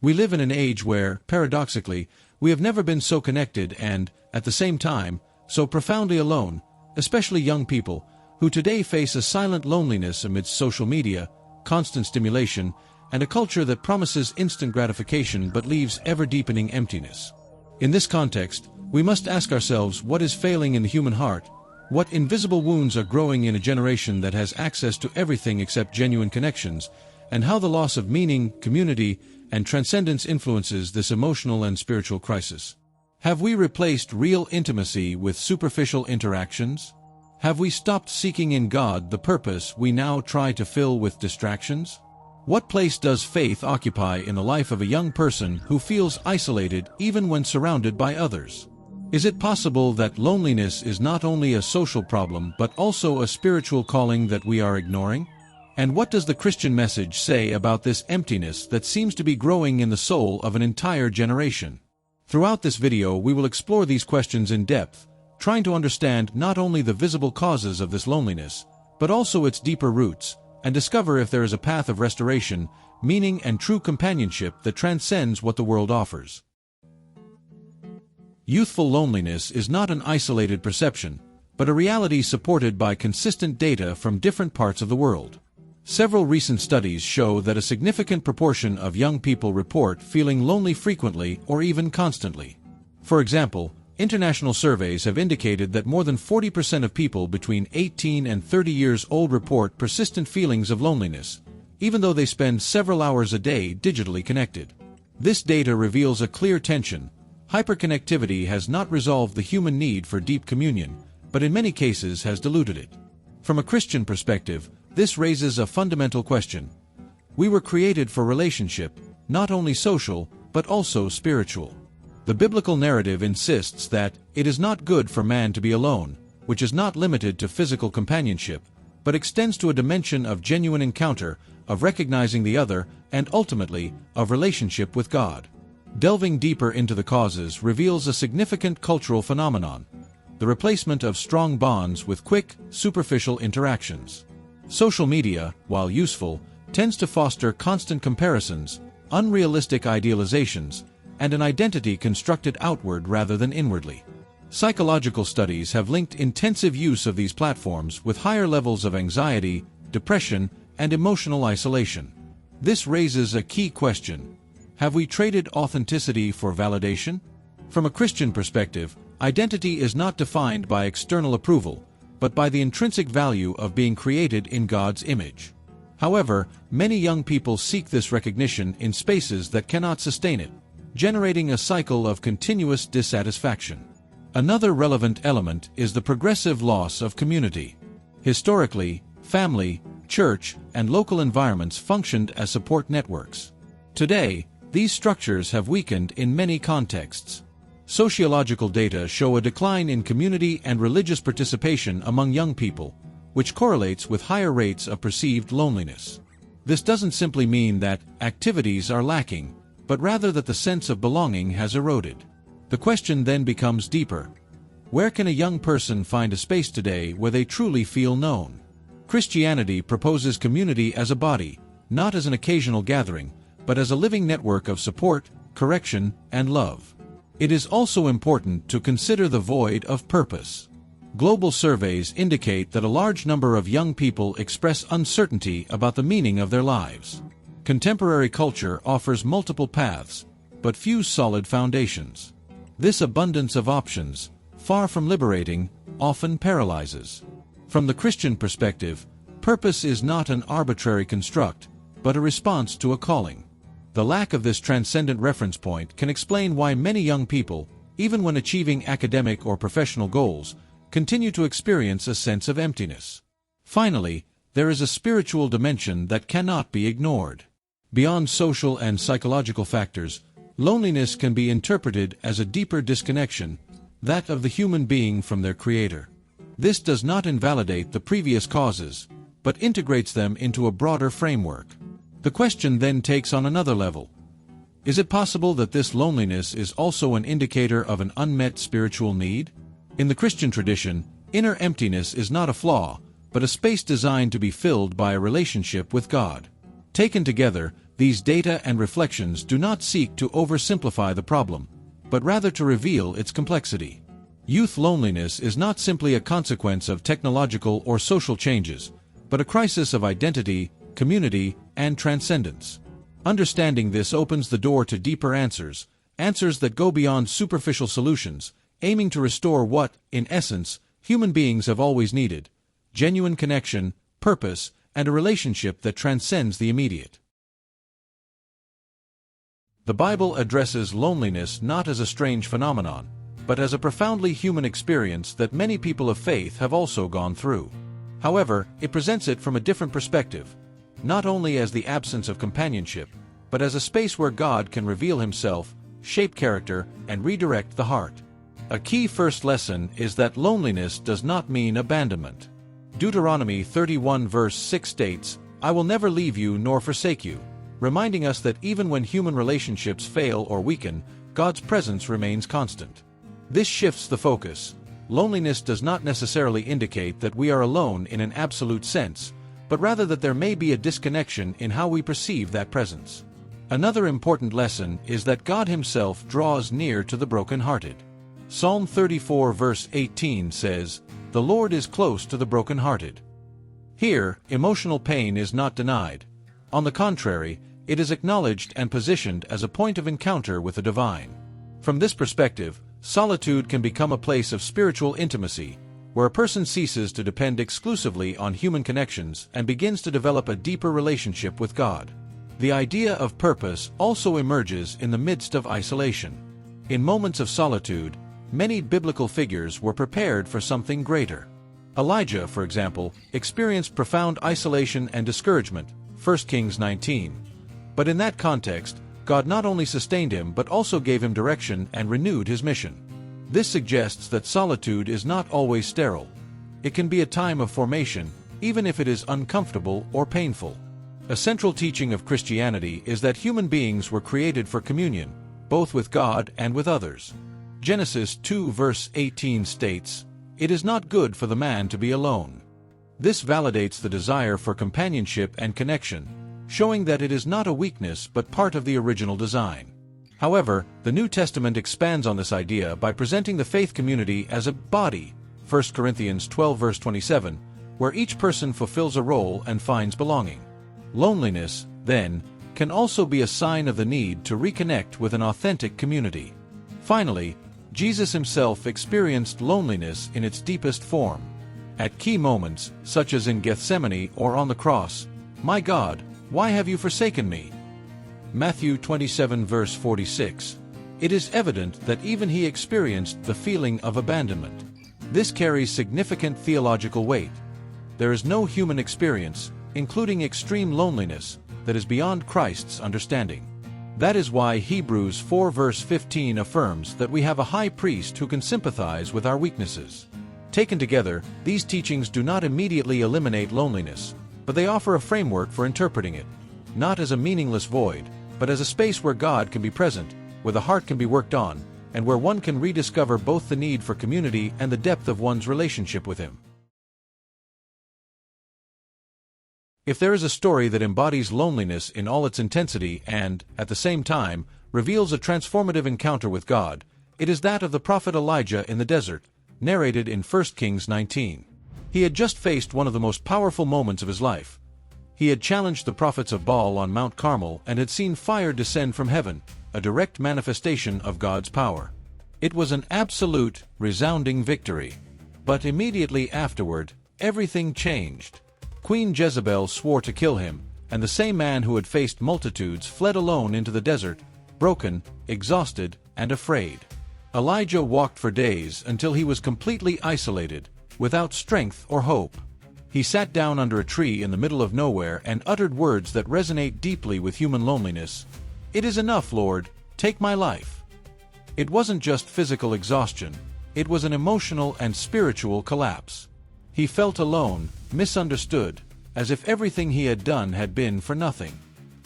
We live in an age where, paradoxically, we have never been so connected and, at the same time, so profoundly alone, especially young people, who today face a silent loneliness amidst social media, constant stimulation, and a culture that promises instant gratification but leaves ever-deepening emptiness. In this context, we must ask ourselves what is failing in the human heart, what invisible wounds are growing in a generation that has access to everything except genuine connections, and how the loss of meaning, community, and transcendence influences this emotional and spiritual crisis. Have we replaced real intimacy with superficial interactions? Have we stopped seeking in God the purpose we now try to fill with distractions? What place does faith occupy in the life of a young person who feels isolated even when surrounded by others? Is it possible that loneliness is not only a social problem but also a spiritual calling that we are ignoring? And what does the Christian message say about this emptiness that seems to be growing in the soul of an entire generation? Throughout this video, we will explore these questions in depth, trying to understand not only the visible causes of this loneliness, but also its deeper roots, and discover if there is a path of restoration, meaning, and true companionship that transcends what the world offers. Youthful loneliness is not an isolated perception, but a reality supported by consistent data from different parts of the world. Several recent studies show that a significant proportion of young people report feeling lonely frequently or even constantly. For example, international surveys have indicated that more than 40% of people between 18 and 30 years old report persistent feelings of loneliness, even though they spend several hours a day digitally connected. This data reveals a clear tension. Hyperconnectivity has not resolved the human need for deep communion, but in many cases has diluted it. From a Christian perspective, this raises a fundamental question. We were created for relationship, not only social, but also spiritual. The biblical narrative insists that it is not good for man to be alone, which is not limited to physical companionship, but extends to a dimension of genuine encounter, of recognizing the other, and ultimately, of relationship with God. Delving deeper into the causes reveals a significant cultural phenomenon: the replacement of strong bonds with quick, superficial interactions. Social media, while useful, tends to foster constant comparisons, unrealistic idealizations, and an identity constructed outward rather than inwardly. Psychological studies have linked intensive use of these platforms with higher levels of anxiety, depression, and emotional isolation. This raises a key question: have we traded authenticity for validation? From a Christian perspective, identity is not defined by external approval, but by the intrinsic value of being created in God's image. However, many young people seek this recognition in spaces that cannot sustain it, generating a cycle of continuous dissatisfaction. Another relevant element is the progressive loss of community. Historically, family, church, and local environments functioned as support networks. Today, these structures have weakened in many contexts. Sociological data show a decline in community and religious participation among young people, which correlates with higher rates of perceived loneliness. This doesn't simply mean that activities are lacking, but rather that the sense of belonging has eroded. The question then becomes deeper. Where can a young person find a space today where they truly feel known? Christianity proposes community as a body, not as an occasional gathering, but as a living network of support, correction, and love. It is also important to consider the void of purpose. Global surveys indicate that a large number of young people express uncertainty about the meaning of their lives. Contemporary culture offers multiple paths, but few solid foundations. This abundance of options, far from liberating, often paralyzes. From the Christian perspective, purpose is not an arbitrary construct, but a response to a calling. The lack of this transcendent reference point can explain why many young people, even when achieving academic or professional goals, continue to experience a sense of emptiness. Finally, there is a spiritual dimension that cannot be ignored. Beyond social and psychological factors, loneliness can be interpreted as a deeper disconnection, that of the human being from their Creator. This does not invalidate the previous causes, but integrates them into a broader framework. The question then takes on another level. Is it possible that this loneliness is also an indicator of an unmet spiritual need? In the Christian tradition, inner emptiness is not a flaw, but a space designed to be filled by a relationship with God. Taken together, These data and reflections do not seek to oversimplify the problem, but rather to reveal its complexity. Youth loneliness is not simply a consequence of technological or social changes, but a crisis of identity, community, and transcendence. Understanding this opens the door to deeper answers that go beyond superficial solutions, aiming to restore what, in essence, human beings have always needed: genuine connection, purpose, and a relationship that transcends the immediate. The Bible addresses loneliness not as a strange phenomenon, but as a profoundly human experience that many people of faith have also gone through. However, it presents it from a different perspective, not only as the absence of companionship, but as a space where God can reveal Himself, shape character, and redirect the heart. A key first lesson is that loneliness does not mean abandonment. Deuteronomy 31 verse 6 states, "I will never leave you nor forsake you," reminding us that even when human relationships fail or weaken, God's presence remains constant. This shifts the focus. Loneliness does not necessarily indicate that we are alone in an absolute sense, but rather that there may be a disconnection in how we perceive that presence. Another important lesson is that God Himself draws near to the brokenhearted. Psalm 34 verse 18 says, "The Lord is close to the brokenhearted." Here, emotional pain is not denied. On the contrary, it is acknowledged and positioned as a point of encounter with the divine. From this perspective, solitude can become a place of spiritual intimacy, where a person ceases to depend exclusively on human connections and begins to develop a deeper relationship with God. The idea of purpose also emerges in the midst of isolation. In moments of solitude, many biblical figures were prepared for something greater. Elijah, for example, experienced profound isolation and discouragement, 1 Kings 19. But in that context, God not only sustained him but also gave him direction and renewed his mission. This suggests that solitude is not always sterile. It can be a time of formation, even if it is uncomfortable or painful. A central teaching of Christianity is that human beings were created for communion, both with God and with others. Genesis 2 verse 18 states, "It is not good for the man to be alone." This validates the desire for companionship and connection, showing that it is not a weakness but part of the original design. However, the New Testament expands on this idea by presenting the faith community as a body, 1 Corinthians 12 verse 27, where each person fulfills a role and finds belonging. Loneliness, then, can also be a sign of the need to reconnect with an authentic community. Finally, Jesus Himself experienced loneliness in its deepest form. At key moments, such as in Gethsemane or on the cross, "My God, why have you forsaken me?" Matthew 27 verse 46. It is evident that even He experienced the feeling of abandonment. This carries significant theological weight. There is no human experience, including extreme loneliness, that is beyond Christ's understanding. That is why Hebrews 4 verse 15 affirms that we have a high priest who can sympathize with our weaknesses. Taken together, these teachings do not immediately eliminate loneliness, but they offer a framework for interpreting it, not as a meaningless void, but as a space where God can be present, where the heart can be worked on, and where one can rediscover both the need for community and the depth of one's relationship with Him. If there is a story that embodies loneliness in all its intensity and, at the same time, reveals a transformative encounter with God, it is that of the prophet Elijah in the desert, narrated in 1 Kings 19. He had just faced one of the most powerful moments of his life. He had challenged the prophets of Baal on Mount Carmel and had seen fire descend from heaven, a direct manifestation of God's power. It was an absolute, resounding victory. But immediately afterward, everything changed. Queen Jezebel swore to kill him, and the same man who had faced multitudes fled alone into the desert, broken, exhausted, and afraid. Elijah walked for days until he was completely isolated, without strength or hope. He sat down under a tree in the middle of nowhere and uttered words that resonate deeply with human loneliness. "It is enough, Lord, take my life." It wasn't just physical exhaustion, it was an emotional and spiritual collapse. He felt alone, misunderstood, as if everything he had done had been for nothing.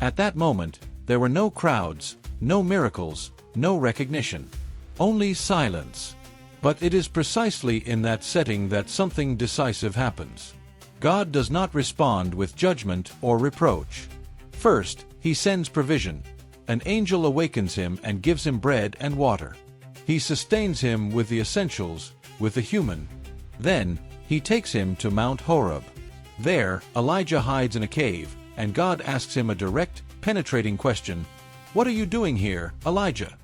At that moment, there were no crowds, no miracles, no recognition. Only silence. But it is precisely in that setting that something decisive happens. God does not respond with judgment or reproach. First, He sends provision. An angel awakens him and gives him bread and water. He sustains him with the essentials, with the human. Then, he takes him to Mount Horeb. There, Elijah hides in a cave, and God asks him a direct, penetrating question. What are you doing here, Elijah?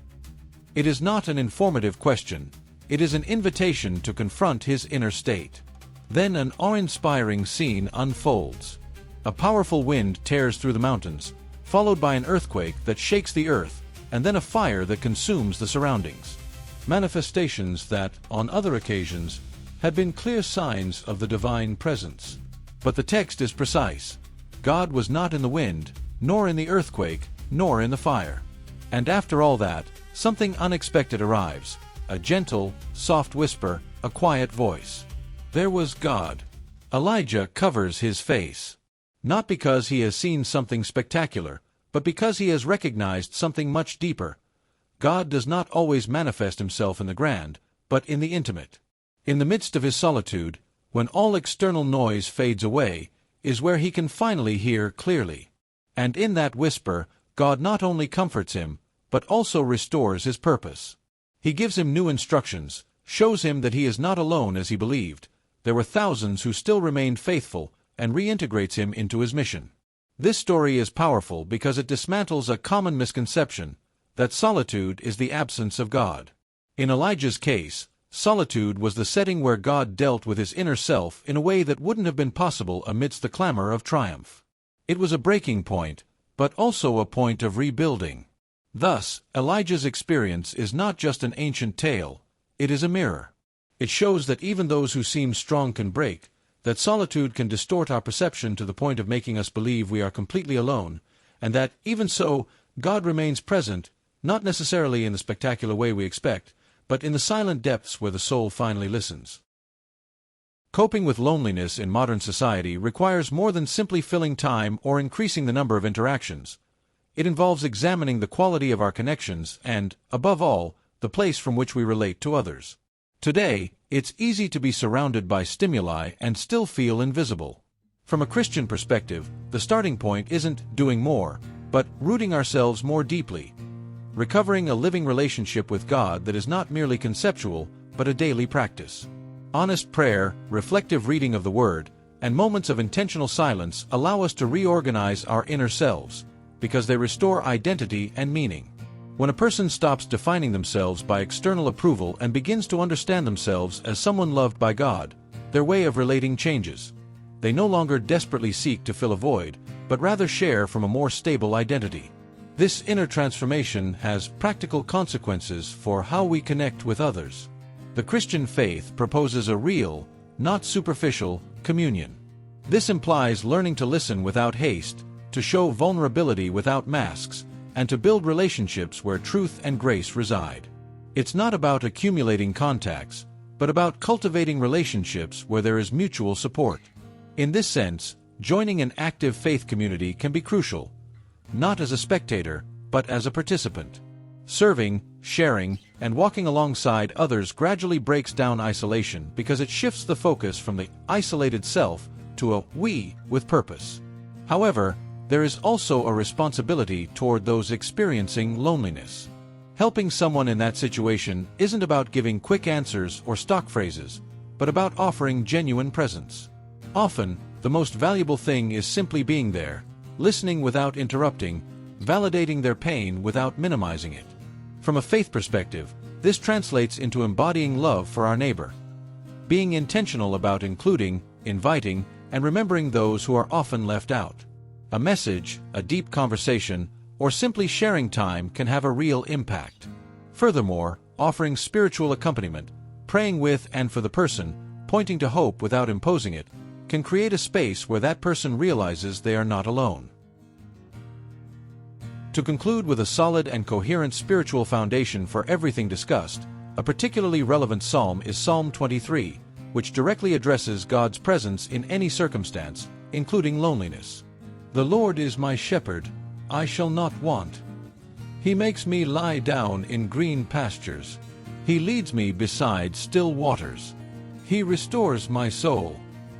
It is not an informative question. It is an invitation to confront his inner state. Then an awe-inspiring scene unfolds. A powerful wind tears through the mountains, followed by an earthquake that shakes the earth, and then a fire that consumes the surroundings. Manifestations that, on other occasions, had been clear signs of the divine presence. But the text is precise. God was not in the wind, nor in the earthquake, nor in the fire. And after all that, something unexpected arrives. A gentle, soft whisper, a quiet voice. There was God. Elijah covers his face. Not because he has seen something spectacular, but because he has recognized something much deeper. God does not always manifest himself in the grand, but in the intimate. In the midst of his solitude, when all external noise fades away, is where he can finally hear clearly. And in that whisper, God not only comforts him, but also restores his purpose. He gives him new instructions, shows him that he is not alone as he believed. There were thousands who still remained faithful, and reintegrates him into his mission. This story is powerful because it dismantles a common misconception, that solitude is the absence of God. In Elijah's case, solitude was the setting where God dealt with his inner self in a way that wouldn't have been possible amidst the clamor of triumph. It was a breaking point, but also a point of rebuilding. Thus, Elijah's experience is not just an ancient tale, it is a mirror. It shows that even those who seem strong can break, that solitude can distort our perception to the point of making us believe we are completely alone, and that, even so, God remains present, not necessarily in the spectacular way we expect, but in the silent depths where the soul finally listens. Coping with loneliness in modern society requires more than simply filling time or increasing the number of interactions. It involves examining the quality of our connections and, above all, the place from which we relate to others. Today, it's easy to be surrounded by stimuli and still feel invisible. From a Christian perspective, the starting point isn't doing more, but rooting ourselves more deeply. Recovering a living relationship with God that is not merely conceptual, but a daily practice. Honest prayer, reflective reading of the Word, and moments of intentional silence allow us to reorganize our inner selves, because they restore identity and meaning. When a person stops defining themselves by external approval and begins to understand themselves as someone loved by God, their way of relating changes. They no longer desperately seek to fill a void, but rather share from a more stable identity. This inner transformation has practical consequences for how we connect with others. The Christian faith proposes a real, not superficial, communion. This implies learning to listen without haste, to show vulnerability without masks, and to build relationships where truth and grace reside. It's not about accumulating contacts, but about cultivating relationships where there is mutual support. In this sense, joining an active faith community can be crucial, not as a spectator, but as a participant. Serving, sharing, and walking alongside others gradually breaks down isolation because it shifts the focus from the isolated self to a we with purpose. However, there is also a responsibility toward those experiencing loneliness. Helping someone in that situation isn't about giving quick answers or stock phrases, but about offering genuine presence. Often, the most valuable thing is simply being there, listening without interrupting, validating their pain without minimizing it. From a faith perspective, this translates into embodying love for our neighbor. Being intentional about including, inviting, and remembering those who are often left out. A message, a deep conversation, or simply sharing time can have a real impact. Furthermore, offering spiritual accompaniment, praying with and for the person, pointing to hope without imposing it, can create a space where that person realizes they are not alone. To conclude with a solid and coherent spiritual foundation for everything discussed, a particularly relevant psalm is Psalm 23, which directly addresses God's presence in any circumstance, including loneliness. The Lord is my shepherd, I shall not want. He makes me lie down in green pastures. He leads me beside still waters. He restores my soul.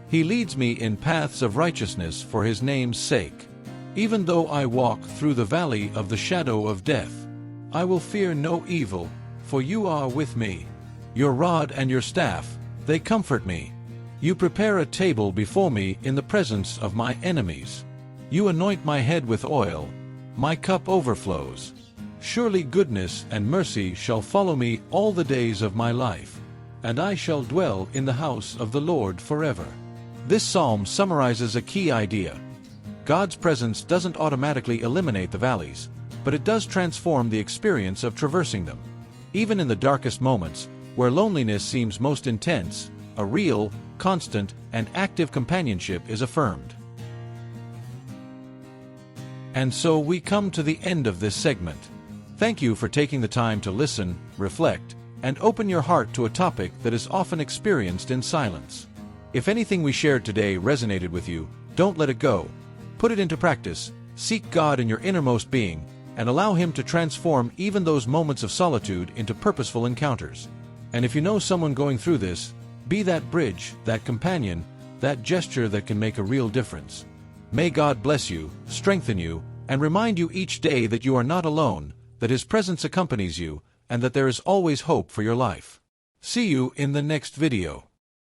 He leads me in paths of righteousness for his name's sake. Even though I walk through the valley of the shadow of death, I will fear no evil, for you are with me. Your rod and your staff, they comfort me. You prepare a table before me in the presence of my enemies. You anoint my head with oil, my cup overflows. Surely goodness and mercy shall follow me all the days of my life, and I shall dwell in the house of the Lord forever. This psalm summarizes a key idea. God's presence doesn't automatically eliminate the valleys, but it does transform the experience of traversing them. Even in the darkest moments, where loneliness seems most intense, a real, constant, and active companionship is affirmed. And so we come to the end of this segment. Thank you for taking the time to listen, reflect, and open your heart to a topic that is often experienced in silence. If anything we shared today resonated with you, don't let it go. Put it into practice, seek God in your innermost being, and allow Him to transform even those moments of solitude into purposeful encounters. And if you know someone going through this, be that bridge, that companion, that gesture that can make a real difference. May God bless you, strengthen you, and remind you each day that you are not alone, that His presence accompanies you, and that there is always hope for your life. See you in the next video.